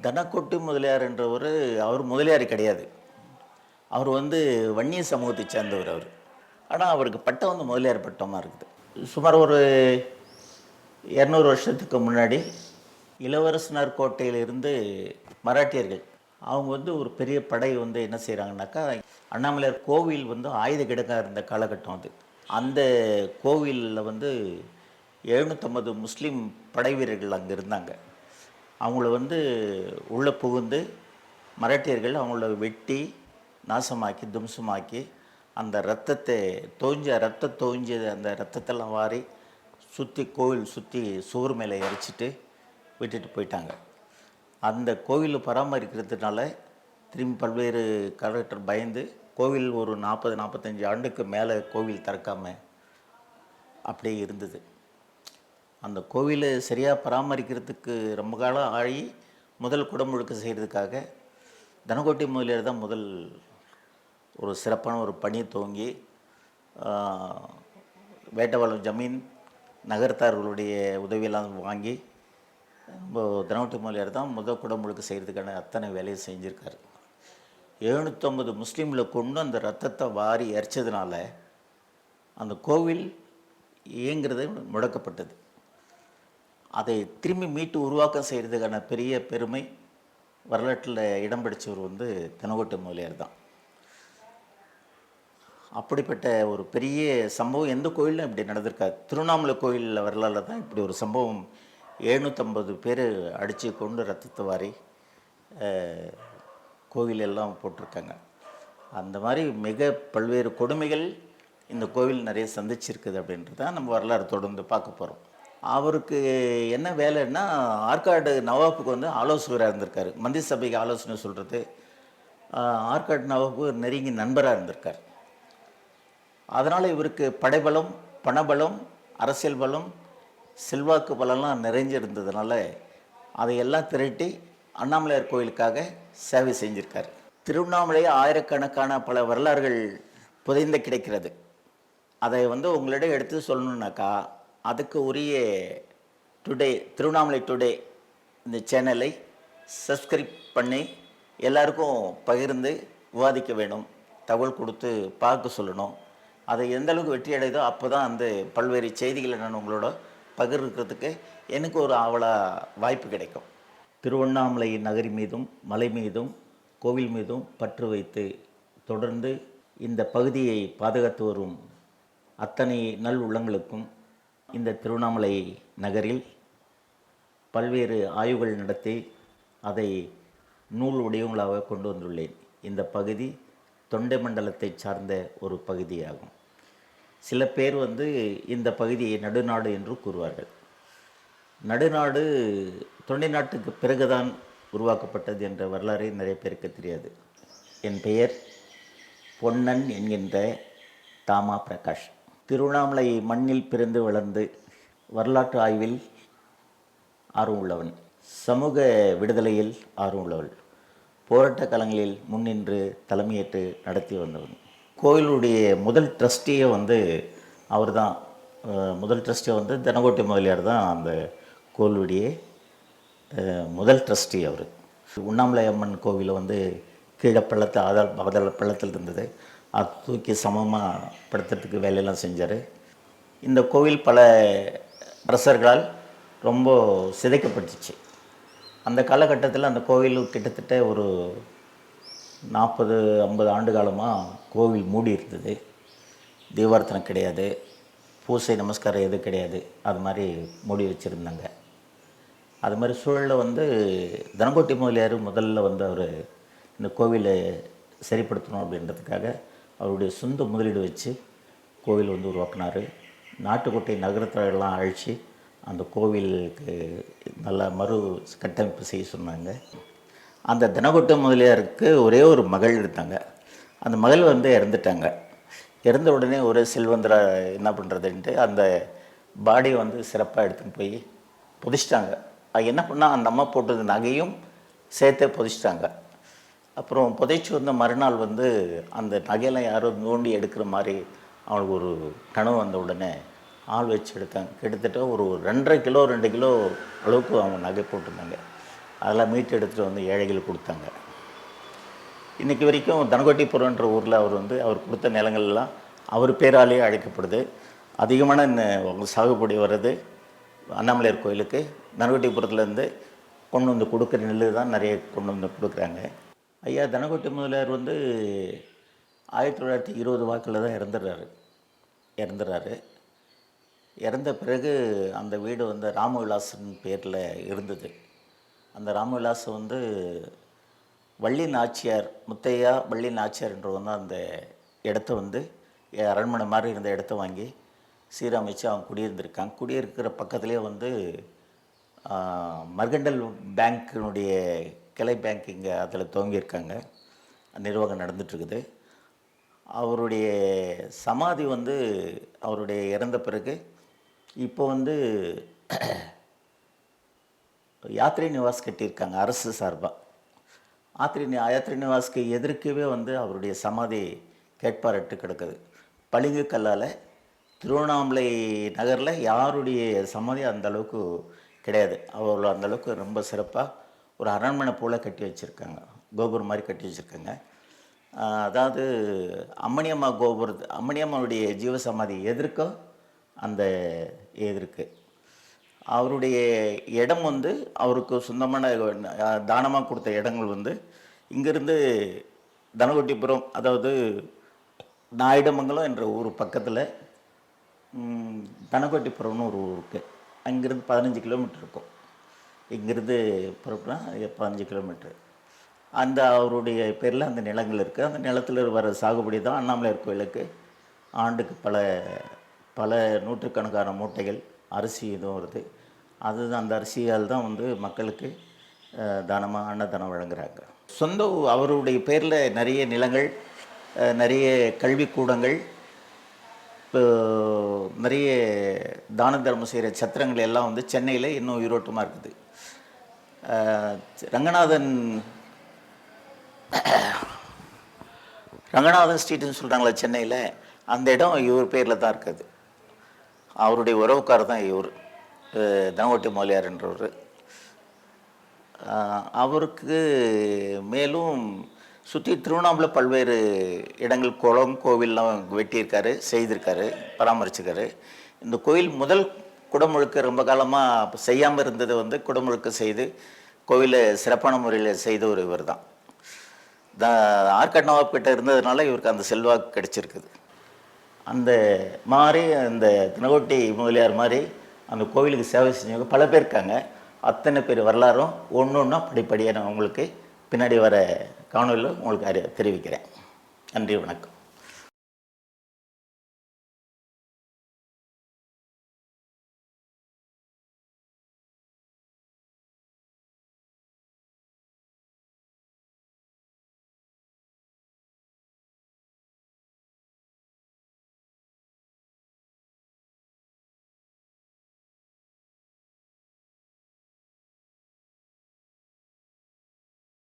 தனக்கொட்டி முதலியார் என்றவர் அவர் முதலியார் கிடையாது. அவர் வன்னிய சமூகத்தை சேர்ந்தவர் அவர். ஆனால் அவருக்கு பட்டம் முதலியார் பட்டமாக இருக்குது. சுமார் ஒரு 200 வருஷத்துக்கு முன்னாடி இளவரசனார் கோட்டையிலிருந்து மராட்டியர்கள் அவங்க ஒரு பெரிய படை என்ன செய்கிறாங்கனாக்கா, அண்ணாமலையார் கோவில் ஆயுத கிடங்காக இருந்த காலகட்டம் அது. அந்த கோவிலில் 750 முஸ்லீம் படை வீரர்கள் அங்கே இருந்தாங்க. அவங்கள உள்ளே புகுந்து மராட்டியர்கள் அவங்கள வெட்டி நாசமாக்கி தும்சமாக்கி அந்த ரத்தத்தை தோஞ்ச அந்த ரத்தத்தெல்லாம் வாரி கோவில் சுற்றி சுவர் மேலே இறைச்சிட்டு விட்டுட்டு போயிட்டாங்க. அந்த கோவில் பராமரிக்கிறதுனால திரும்பி பல்வேறு காலகட்டர் பயந்து கோவில் ஒரு 40-45 ஆண்டுக்கு மேலே கோவில் திறக்காமல் அப்படியே இருந்தது. அந்த கோவிலை சரியாக பராமரிக்கிறதுக்கு ரொம்ப காலம் ஆகி முதல் குடமுழுக்கு செய்கிறதுக்காக தனக்கோட்டி முதலியார் தான் முதல் ஒரு சிறப்பான ஒரு பணியை துவங்கி வேட்டவாளம் ஜமீன் நகரத்தார்களுடைய உதவியெல்லாம் வாங்கி தனக்கோட்டி முதலியார் தான் முதல் குடமுழுக்கு செய்கிறதுக்கான அத்தனை வேலையை செஞ்சுருக்காரு. 750 முஸ்லீமில் கொண்டு அந்த ரத்தத்தை வாரி எரிச்சதுனால அந்த கோவில் இயங்கிறது முடக்கப்பட்டது. அதை திரும்பி மீட்டு உருவாக்கம் செய்கிறதுக்கான பெரிய பெருமை வரலாற்றில் இடம் பிடிச்சவர் தனக்கோட்டி முதலியார் தான். அப்படிப்பட்ட ஒரு பெரிய சம்பவம் எந்த கோயிலும் இப்படி நடந்திருக்காது. திருவண்ணாமலை கோயிலில் வரலாறு தான் இப்படி ஒரு சம்பவம். 750 பேர் அடித்து கொண்டு ரத்தத்தை வாரி கோவிலெல்லாம் போட்டிருக்காங்க. அந்த மாதிரி மிக பல்வேறு கொடுமைகள் இந்த கோவில் நிறைய சந்திச்சிருக்குது அப்படின்றது தான் நம்ம வரலாறு தொடர்ந்து பார்க்க போகிறோம். அவருக்கு என்ன வேலைன்னா, ஆற்காடு நவாப்புக்கு ஆலோசகராக இருந்திருக்காரு. மந்திரி சபைக்கு ஆலோசனை சொல்கிறது. ஆற்காடு நவாப்புக்கு ஒரு நெருங்கி நண்பராக இருந்திருக்கார். அதனால் இவருக்கு படைபலம், பணபலம், அரசியல் பலம், செல்வாக்கு பலம்லாம் நிறைஞ்சிருந்ததுனால அதையெல்லாம் திரட்டி அண்ணாமலையார் கோயிலுக்காக சேவை செஞ்சுருக்கார். திருவண்ணாமலை ஆயிரக்கணக்கான பல வரலாறுகள் புதைந்து கிடைக்கிறது. அதை உங்களிடம் எடுத்து சொல்லணுன்னாக்கா, அதுக்கு உரிய திருவண்ணாமலை டுடே இந்த சேனலை சப்ஸ்கிரைப் பண்ணி எல்லாருக்கும் பகிர்ந்து விவாதிக்க வேணும், தகவல் கொடுத்து பார்க்க சொல்லணும். அதை எந்த அளவுக்கு வெற்றி அடைதோ அப்போ தான் பல்வேறு செய்திகளை நான் உங்களோட பகிர்றதுக்கு எனக்கு ஒரு வாய்ப்பு கிடைக்கும். திருவண்ணாமலை நகரி மீதும் மலை மீதும் கோவில் மீதும் பற்று வைத்து தொடர்ந்து இந்த பகுதியை பாதுகாத்து வரும் அத்தனை நல் உள்ளங்களுக்கும் இந்த திருவண்ணாமலை நகரில் பல்வேறு ஆய்வுகள் நடத்தி அதை நூல் வடிவங்களாக கொண்டு வந்துள்ளேன். இந்த பகுதி தொண்டை மண்டலத்தை சார்ந்த ஒரு பகுதியாகும். சில பேர் இந்த பகுதியை நடுநாடு என்று கூறுவார்கள். நடுநாடு தொண்டை நாட்டுக்கு பிறகுதான் உருவாக்கப்பட்டது என்ற வரலாறு நிறைய பேருக்கு தெரியாது. என் பெயர் பொன்னன் என்கின்ற தாமா பிரகாஷ். திருவண்ணாமலை மண்ணில் பிறந்து வளர்ந்து வரலாற்று ஆய்வில் ஆர்வம் உள்ளவன், சமூக விடுதலையில் ஆர்வம் உள்ளவள், போராட்ட களங்களில் முன்னின்று தலைமையேற்று நடத்தி வந்தவன். கோயிலுடைய முதல் ட்ரஸ்டியை அவர் தான். முதல் ட்ரஸ்டியை தனக்கோட்டி முதலியார் தான் அந்த கோயிலுடைய முதல் ட்ரஸ்டி. அவர் உண்ணாமலை அம்மன் கோவிலை கீழே பள்ளத்தில் பள்ளத்தில் இருந்தது. அது தூக்கி சமமாக படுத்துறதுக்கு வேலையெல்லாம் செஞ்சார். இந்த கோவில் பல அரசர்களால் ரொம்ப சிதைக்கப்பட்டுச்சு. அந்த காலகட்டத்தில் அந்த கோவில் கிட்டத்தட்ட ஒரு 40-50 ஆண்டு காலமாக கோவில் மூடி இருந்தது. தீபார்த்தனை கிடையாது, பூசை நமஸ்காரம் எதுவும் கிடையாது. அது மாதிரி மூடி வச்சுருந்தாங்க. அது மாதிரி சூழலில் தனக்கோட்டி முதலியார் முதல்ல அவர் இந்த கோவிலை சரிப்படுத்தணும் அப்படின்றதுக்காக அவருடைய சொந்த முதலீடு வச்சு கோவில் உருவாக்கினார். நாட்டுக்கோட்டை நகரத்தெல்லாம் அழித்து அந்த கோவிலுக்கு நல்ல மறு கட்டமைப்பு செய்ய சொன்னாங்க. அந்த தனக்கோட்டி முதலியாருக்கு ஒரே ஒரு மகள் இருந்தாங்க. அந்த மகள் இறந்துட்டாங்க. இறந்த உடனே ஒரு செல்வந்தரா என்ன பண்ணுறதுன்ட்டு அந்த பாடியை சிறப்பாக எடுத்துன்னு போய் புதைச்சிட்டாங்க. அது என்ன பண்ணால் அந்த அம்மா போட்டது நகையும் சேர்த்தே புதைச்சிட்டாங்க. அப்புறம் புதைச்சி மறுநாள் அந்த நகையெல்லாம் யாரும் நோண்டி எடுக்கிற மாதிரி அவங்களுக்கு ஒரு கனவு வந்த உடனே ஆள் வச்சு எடுத்தாங்க. கிட்டத்தட்ட ஒரு 2.5 கிலோ 2 கிலோ அளவுக்கு அவங்க நகை போட்டிருந்தாங்க. அதெல்லாம் மீட்டு எடுத்துகிட்டு வந்து ஏழைகள் கொடுத்தாங்க. இன்றைக்கி வரைக்கும் தனகோட்டிபுரம்ன்ற ஊரில் அவர் கொடுத்த நிலங்கள்லாம் அவர் பேராலேயே அழைக்கப்படுது. அதிகமான சாகுபடி வர்றது அண்ணாமலையார் கோயிலுக்கு தனகோட்டிபுரத்துலேருந்து கொண்டு வந்து கொடுக்குற நெல் தான் நிறைய கொண்டு வந்து கொடுக்குறாங்க. ஐயா தனகோட்டி முதலியார் 1920 வாக்கில் தான் இறந்துடுறாரு. இறந்த பிறகு அந்த வீடு ராமவிலாசன் பேரில் இருந்தது. அந்த ராமவிலாசம் வள்ளி நாச்சியார், முத்தையா வள்ளி நாச்சியார்ன்றவங்க தான் அந்த இடத்த அரண்மனை மாதிரி இருந்த இடத்த வாங்கி சீரமைச்சு அவங்க குடியிருந்திருக்காங்க. குடியிருக்கிற பக்கத்துலேயே மர்கண்டல் பேங்க்கினுடைய கிளை பேங்க் இங்கே அதில் துவங்கியிருக்காங்க. நிர்வாகம் நடந்துகிட்ருக்குது. அவருடைய சமாதி அவருடைய இறந்த பிறகு இப்போ யாத்ரி நிவாஸ் கட்டியிருக்காங்க அரசு சார்பாக. யாத்ரி நிவாஸ்க்கு எதிர்க்கவே அவருடைய சமாதி கேட்பாரட்டு கிடக்குது. பளிங்கு கல்லால் திருவண்ணாமலை நகரில் யாருடைய சமாதி அந்தளவுக்கு கிடையாது. அவர்கள் அந்தளவுக்கு ரொம்ப சிறப்பாக ஒரு அரண்மனை போல் கட்டி வச்சுருக்காங்க, கோபுரம் மாதிரி கட்டி வச்சுருக்காங்க. அதாவது அம்மணியம்மாவுடைய ஜீவசமாதி எதிர்க்க அந்த எதிர்க்கு அவருடைய இடம் அவருக்கு சொந்தமான தானமாக கொடுத்த இடங்கள் இங்கேருந்து தனகோட்டிபுரம், அதாவது நாயுடமங்கலம் என்ற ஊர் பக்கத்தில் தனகோட்டிபுரம்னு ஒரு ஊர் இருக்குது. அங்கேருந்து 15 கிலோமீட்டர் இருக்கும். இங்கேருந்து புறப்படா 15 கிலோமீட்டர். அவருடைய பேரில் அந்த நிலங்கள் இருக்குது. அந்த நிலத்தில் வர சாகுபடி தான் அண்ணாமலையார் கோயிலுக்கு ஆண்டுக்கு பல நூற்றுக்கணக்கான மூட்டைகள் அரிசி இதுவும் வருது. அந்த அரிசியால் தான் மக்களுக்கு தானமாக அன்னதானம் வழங்குகிறாங்க. அவருடைய பேரில் நிறைய நிலங்கள், நிறைய கல்விக்கூடங்கள், நிறைய தான தர்மம் செய்கிற சத்திரங்கள் எல்லாம் சென்னையில் இன்னும் உயிரோட்டமாக இருக்குது. ரங்கநாதன் ஸ்ட்ரீட்னு சொல்கிறாங்களே சென்னையில், அந்த இடம் இவர் பேரில் தான் இருக்குது. அவருடைய உறவுக்காரர் தான் இவர் தனகோட்டி முதலியார்ன்றவர். அவருக்கு மேலும் சுற்றி திருவண்ணாமலை பல்வேறு இடங்கள், குளம், கோவில்லாம் வெட்டியிருக்காரு, செய்திருக்காரு, பராமரிச்சிருக்காரு. இந்த கோயில் முதல் குடமுழுக்கு ரொம்ப காலமாக செய்யாமல் இருந்தது குடமுழுக்கு செய்து கோவிலை சிறப்பான முறையில் செய்தவர் இவர் தான். ஆற்காடு நவாப் கிட்ட இருந்ததுனால இவருக்கு அந்த செல்வாக்கு கிடைச்சிருக்குது. அந்த மாதிரி அந்த தனகோட்டி முதலியார் மாதிரி அந்த கோவிலுக்கு சேவை செஞ்சவங்க பல பேர் இருக்காங்க. அத்தனை பேர் வரலாறும் ஒன்று ஒன்றா படிப்படியாக நான் உங்களுக்கு பின்னாடி வர காணொலியில் உங்களுக்கு தெரிவிக்கிறேன். நன்றி, வணக்கம்.